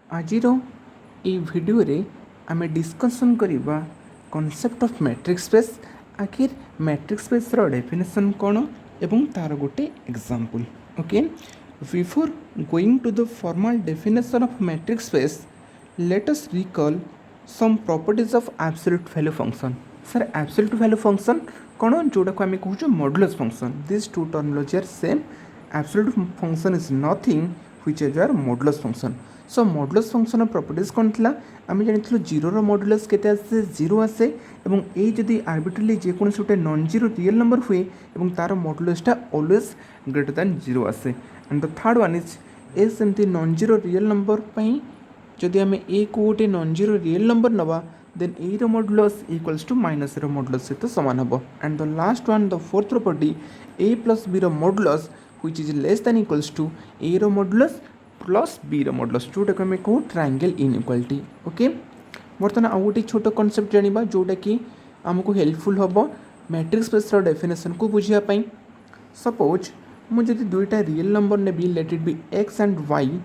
आज भिडियो रे आमे डिस्कशन करिबा कॉन्सेप्ट ऑफ मैट्रिक्स स्पेस। आखिर मैट्रिक्स स्पेस रो डेफिनेशन कौन एवं तार गोटे example. Okay, before going to the formal definition of matrix space, let us recall some properties of absolute value function. सर एब्सोल्यूट वैल्यू फंक्शन कौन, जोटा को आम कहूँ modulus function. This two terminology are same. Absolute function is nothing which is or modulus function. So modulus function properties कौन थी, आम जानी जीरो रो मॉडुलस केते आसे, जीरो आसे। एवं ए जदि आर्बिट्रेली जेकोसी गोटे नॉन जीरो रियल नंबर हुए एवं तार मॉडुलसटा ऑलवेज ग्रेटर दैन जीरो आसे। And the third one is a सेमती नॉन जीरो रियल नंबर पई जदि आम ए को गोटे नॉन जीरो रियल नंबर नवा, देन ए रो मॉडुलस इक्वल्स टू माइनस रो मॉडुलस सहित सामान हम। And the last one, the fourth property, a plus b रो modulus which is less than equals to a रो मॉडुलस प्लस बी रो modulus, जोटा को आम कहूँ ट्रायंगल इनइक्वालिटी। ओके, बर्तमान आउ गोटे छोट कॉन्सेप्ट जानिबा जोटा कि आमको हेल्पफुल हम मैट्रिक्स स्पेस रो डेफिनेशन को बुझापी। सपोज मुझे दुईटा रियल नंबर नेबी, let it be x and y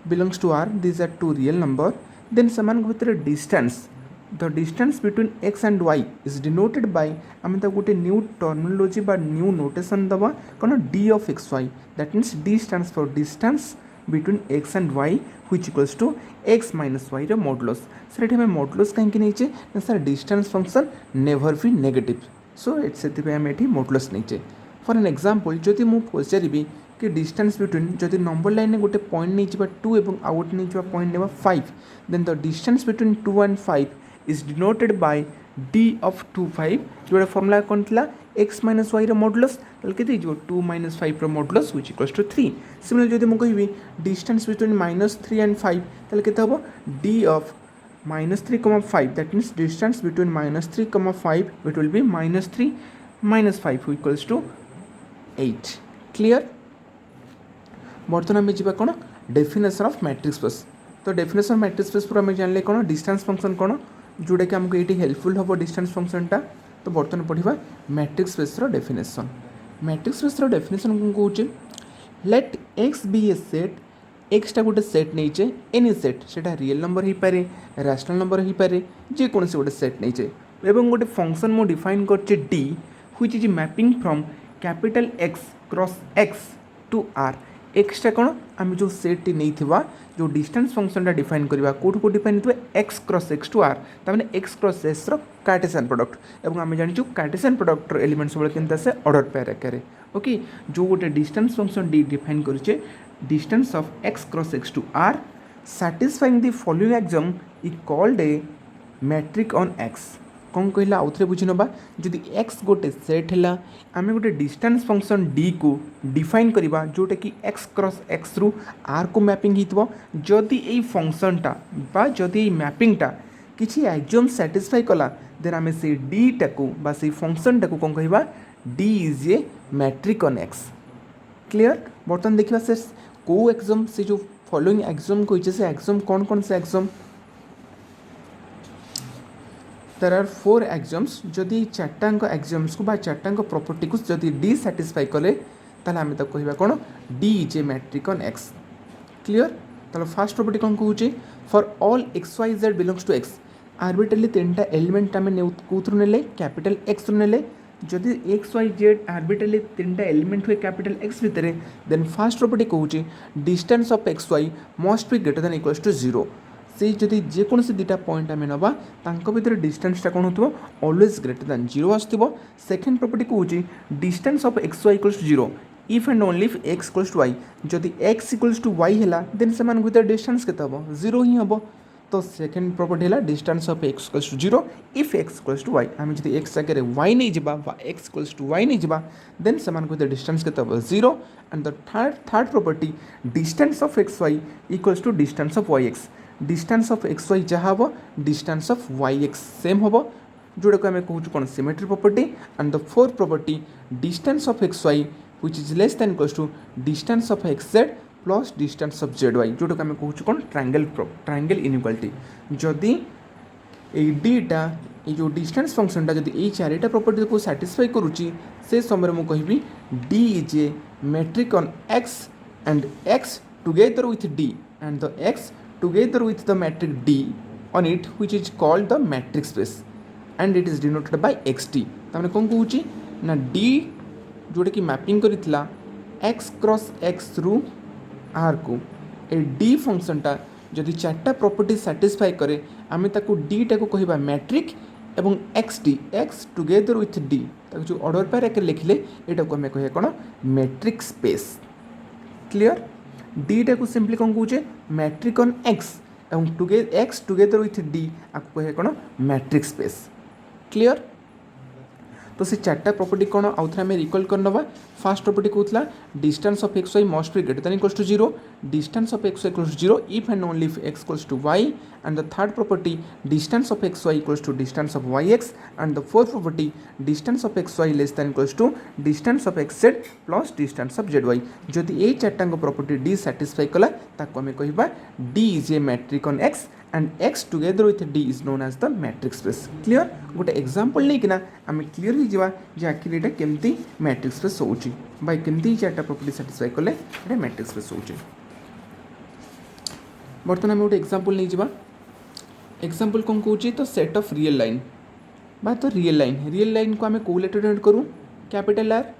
belongs to R, these are two real number, then समान भितर distance, the distance between x and y is denoted by, आम गोटे new terminology बा new notation दबा कौन, d of x y. That means d stands for distance between x and y which equals to x minus Y रो modulus. सर ये आम modulus कहीं नहीं, sir distance function never be negative, so से आम ये मॉडुलस नहीं। फॉर एन एग्जांपल जदि मु पचारि कि डिस्टेंस बिटवीन, जदि नंबर लाइन गोटे पॉइंट नहीं जा 2 और आउ गोटे नहीं पॉइंट ने 5, then the distance between 2 and 5 is denoted by d of 2 5, जोटा फॉर्मूला कौन था, एक्स माइनस वाई मॉडुलस के 2 - 5 modulus which equals to 3। Similar जदि मुझे कहि डिस्टेंस बिटवीन -3 and 5 के हम d of -3, -5, that means distance between -3, -5 it will be -3 - 5 equals to 8। Clear. बर्तमान आम जा कौन डेफिनेशन ऑफ मैट्रिक्स स्पेस। तो डेफिनेशन ऑफ मैट्रिक्स स्पेस पर आम जानले कौन डिस्टेंस फंक्शन कौन, जोटा कि आमको ये हेल्पफुल हम डिस्टेंस फंक्शनटा। तो बर्तमान पढ़ा matrix space definition. Matrix space definition कौन कौन, लेट एक्स बी ए सेट, एक्सटा गोटे सेट नहीं एनी सेट, सेटा रियल नंबर हो पारे, रैशनल नंबर हो पारे, जेकोसी गोटे सेट नहीं एवं गोटे फंक्शन मु डिफाइन करछे D which is mapping from capital X cross x to R. एक्सटा कौन, आम जो सेट नहीं जो डिस्टेंस फंक्शनटा डिफाइन करवा कौट को डिफाइन हो x cross x to R, ताने एक्स क्रॉस एस रो कार्टेशियन प्रोडक्ट। और आम जानी कार्टेशियन प्रोडक्ट एलिमेंट सब केमती आसे ऑर्डर पेयर आकार। ओके, जो गोटे डिस्टेंस फंक्शन डी डिफाइन करें distance of X cross x to R satisfying the following axiom is called a metric on X. कौन कहला आउ थे बुझी नवा, जदि एक्स गोटे सेट है आम गोटे डिस्टेंस फंक्शन डी को डिफाइन करवा जोटा कि एक्स क्रॉस एक्स रु आर को मैपिंग हो, जदि ये फंक्शनटा बा जदि मैपिंगटा किसी एक्सम सैटिस्फाई कला, देन आम से डी टाकू बा से फंक्शनटा को कौन कहवा, d is a metric on x. Clear. बर्तमान देखा से कौ एक्सम, से जो फॉलोइंग एक्सम कही से एक्सम कौन कौन से एक्सम, देयर आर 4 एक्सम्स। जदि चार्टाक एक्सम्स को बा चार्टाक प्रॉपर्टी को जदि डी सैटिस्फाई कले ताले आम ताको कहबा कौन, D is a metric on x. Clear. ताले फर्स्ट प्रॉपर्टी कौन कहूँ, for all X Y Z belongs to X, arbitrarily 3टा एलिमेंट आम कौथु नेले, कैपिटल एक्स रु नेले। जदि एक्स वाई जेड आर्बिट्रेली 3टा एलिमेंट हुए कैपिटल एक्स भितर, देन फर्स्ट प्रॉपर्टी कहूँ distance of x Y must be greater than equals to 0। से जदि जेकोसी दुटा पॉइंट आम नवा तांको भितर डिस्टेंसटा कौन हो, ऑलवेज ग्रेटर दैन 0 आसो। सेकेंड प्रॉपर्टी कहूँ distance of x Y equals to 0 if and only if x equals to y. जदि एक्स इक्वल्स टू वाई है देन से भितर डिस्टेंस केते हम, 0 ही हम। तो सेकेंड प्रॉपर्टी है distance of x equals to 0 if x equals to y. आम जब एक्स जगह वाई नहीं जा एक्स इक्वल्स टू वाई नहीं जा, देन से भितर डिस्टेंस केते हम, 0। And the third property distance of x Y equals to distance of Y x. Distance of x y जहाँ हम distance of Y x same हम, जोटा को आम कहूँ कौन symmetry property. And the fourth property distance of x y which is less than equals to distance of x Z plus distance of Z y, जोटा को आम कहूँ कौन ट्रायंगल इनइक्वालिटी। जदि ये डीटा ये जो डिस्टेंस फंक्शनटा जदि ये 4टा प्रॉपर्टी को सैटिस्फाई करुच्ची, से समय मुझे कहबी d is a metric on x and x together with d and the x together with the matrix D on it which is called the matrix space and it is denoted by xt तामने कौन कहूँ ना D जोटा कि mapping करितला x cross x रु r को ए D फंक्शनटा जदि चार्टा property satisfy करे आमे ताको D टाको कहिबा मैट्रिक एवं xt x together with D ताको जो ऑर्डर पर एक लिखले एटा को हमें कहे कोन मैट्रिक स्पेस क्लियर D टाको सिंपली कौन कहूँ मैट्रिक ऑन x एवं x टुगेदर विथ D आपको कहे कोन मैट्रिक स्पेस क्लियर तो से चार्टा प्रॉपर्टी कौन आउ थे आम रिकल कर नवा फास्ट प्रॉपर्टी कहूला distance of x Y must be greater than equals to 0 distance of x Y equals to 0 if and only if x equals to Y and the third property distance of x Y equals to distance of Y X and the fourth property distance of x Y less than equals to distance of x Z plus distance of Z Y जदि ये चार्टा property D satisfy कला ताको आम कहबा d is a metric on x and x together with d is known as the matrix space clear गोटे example नहीं कि ना आम क्लीयर हो जावा जे आखिर एटा केमती मैट्रिक्स स्पेस होउची बाय केमती चार्टा प्रॉपर्टी सैटिस्फाई कले एटा मैट्रिक्स स्पेस होउची बर्तमान आम गोटे एग्जांपल नहीं जावा एग्जांपल कौन कहूँ तो सेट ऑफ रियल लाइन बा तो रियल लाइन को आम को लेटर डिनोट करूँ कैपिटल आर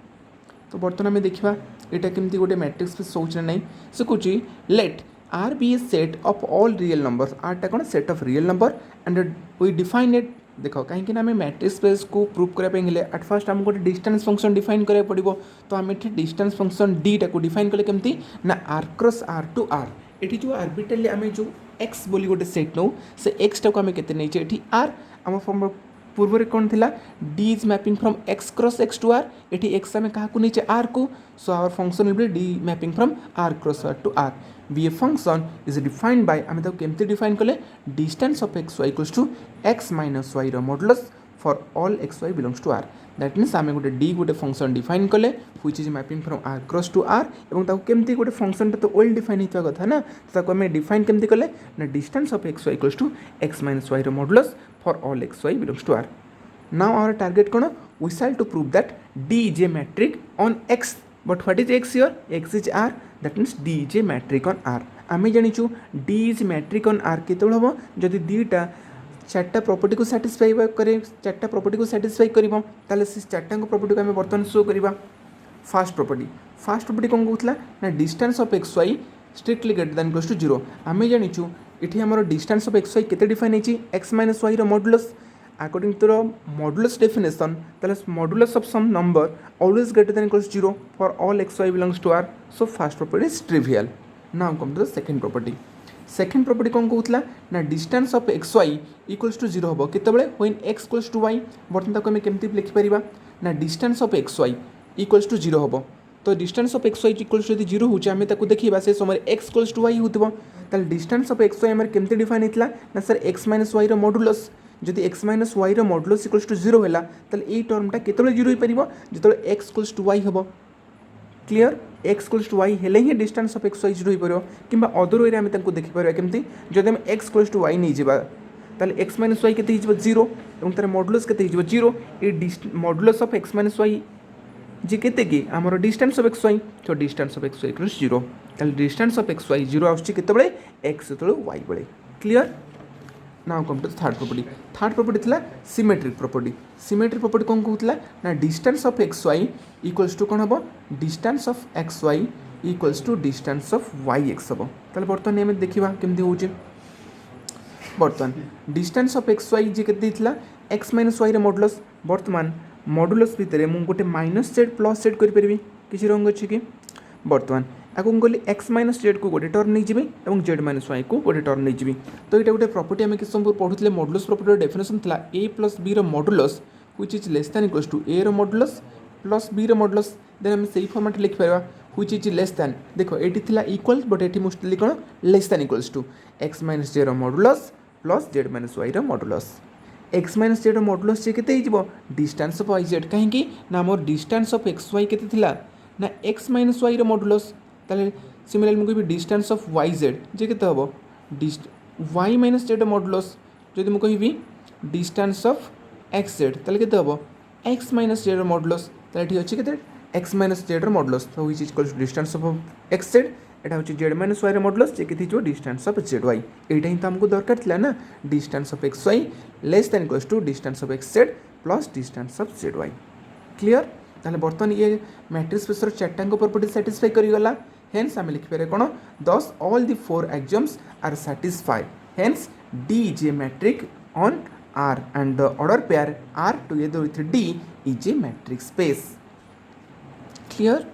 तो बर्तमान आम देखा एटा केमती गोटे मैट्रिक्स स्पेस होउची ना नहीं से कहूँ late R be a set of all real numbers R टा कौन set of real number and we define it देखो कहीं आम मैट्रिक्स स्पेस को प्रूव करने एट फर्स्ट आम गोटे डिस्टेंस फंक्शन डिफाइन करा पड़ो तो आम ये डिस्टेंस फंक्शन डी टाक डिफाइन कले केमती ना R cross R to R ये जो आर्बिट्राली आम जो एक्स बोली गोटे सेट नौ से एक्स टाक आम के आर आम फॉर्म पूर्व कौन थी D is mapping from X cross x to R ये एक्स आम क्या नहीं आर को so our function will be D mapping from R cross R to R be a function is defined by आम केमती डिफाइन कले distance of x Y equals to x minus Y modulus for all X Y belongs to R that means आम गोटे D गोटे function define कले which is mapping from R cross to R और केमती गोटे function तो well define होता कथा ना तो आम डिफाइन केमती कले ना distance of x Y equals to x minus Y modulus for all X Y belongs to R now our target kono we shall to prove that D is a metric on X but what is X here X is R that means D is a metric on R आमे जानिछु D is metric on R केतोल हबो जदि दीटा चार्टा property को satisfy करे चार्टा property को satisfy करिवो ताले से चार्टा को property को आमे बर्तन शो करिवा फास्ट प्रॉपर्टी कोन कहउतला ना distance of x Y strictly greater than equals to 0 आमे जानिछु इठी हमर डिस्टेंस ऑफ एक्स वाई केते डिफाइन हेची x माइनस वाई रो modulus according to the modulus definition that is modulus of some number always greater than equals 0 for all xy belongs to R so first property is trivial now come to the second property कौन कहउतला ना distance of xy equals to 0 हबो केतबेले when x equals to y बर्तन ताको हम केमती लिखि परिबा ना distance of xy equals to 0 हबो तो distance of xy equals to 0 होचे हम ताको देखिबा से समय x equals to y होतबो ताल distance of xy हमर केमती डिफाइन हितला ना सर x minus y रो मॉडुलस जदि X minus Y modulus equals to 0 है ताले टर्मटा केतले 0 हो पारिबो जतले एक्स इक्वल्स टू वाई हबो clear X equals to Y हेले ही डिस्टेंस ऑफ एक्स वाई 0 हो पारिबो किंबा अदर वे आम तांको देखि पारिबा केमती जदि हम एक्स इक्वल्स टू वाई नहीं जिबा ताले एक्स माइनस वाई केते हिजबो 0 एवं तार मॉडुलस केते हिजबो 0 ए modulus of X minus Y जे केते की हमर डिस्टेंस ऑफ एक्स वाई तो distance of x Y equals 0 ताले डिस्टेंस ऑफ एक्स वाई 0 आउछि केतेबेले एक्स तळे वाई बेले clear now come to the third property थिला सिमेट्रिक प्रॉपर्टी कौन कहउतला ना distance of x Y equals to कौन हबो distance of x Y equals to distance of Y x हबो ताले बर्तमान हम देखिबा केमती होउची बर्तमान डिस्टेंस ऑफ एक्स वाई जे केते थिला एक्स माइनस वाई रे मॉडुलस बर्तमान मॉडुलस भितरे मु गोटे माइनस जेड प्लस जेड करि परबी किछि रंग अछि कि बर्तमान आगे गली एक्स माइनस जेड को गोटे टर्म नहीं जी और जेड माइनस वाई को गोटे टर्म नहीं जी तो ये गोटे प्रॉपर्टी आम किस समय पढ़ुले मॉडुलस प्रॉपर्टी डेफिनेशन था A plus B modulus which is less than equals to A modulus plus B modulus then आम से फॉर्मेट लिखिपर व्हिच इज लेस दैन देखो ये थिला इक्वल बट ये मोस्टली कौन less than equals to x minus Z modulus plus Z minus Y modulus X minus Z modulus से केते हिजबो डिस्टेंस ऑफ वाई जेड कहीं ना मोर डिस्टेंस ऑफ एक्स वाई केते थिला ना एक्स माइनस वाई मॉडुलस ताले सिमिलरली मुझे distance of Y Z J केते हबो वाई माइनस जेड मॉडुलस जदि मु कहिबी डिस्टेंस ऑफ एक्स जेड ताले केते हबो एक्स माइनस जेड मॉडुलस ताले ठीक अछि केते एक्स माइनस जेड मॉडुलस तो which is equal to distance of x Z एटा हूँ जेड माइनस वाई मॉडुलस जे कि थी डिस्टेंस ऑफ जेड वाई एटा ही तो हमको दरकार थिला ना distance of x Y less than equals to distance of x Z plus distance of Z Y clear ताहले बर्तमान ये मैट्रिक्स स्पेसर चार्टांग प्रॉपर्टी सैटिस्फाई करिगला हेन्स आम लिखिपारे कौन thus all the four axioms are satisfied hence D is a matrix on R and the order pair R together with D is a matrix space. Clear?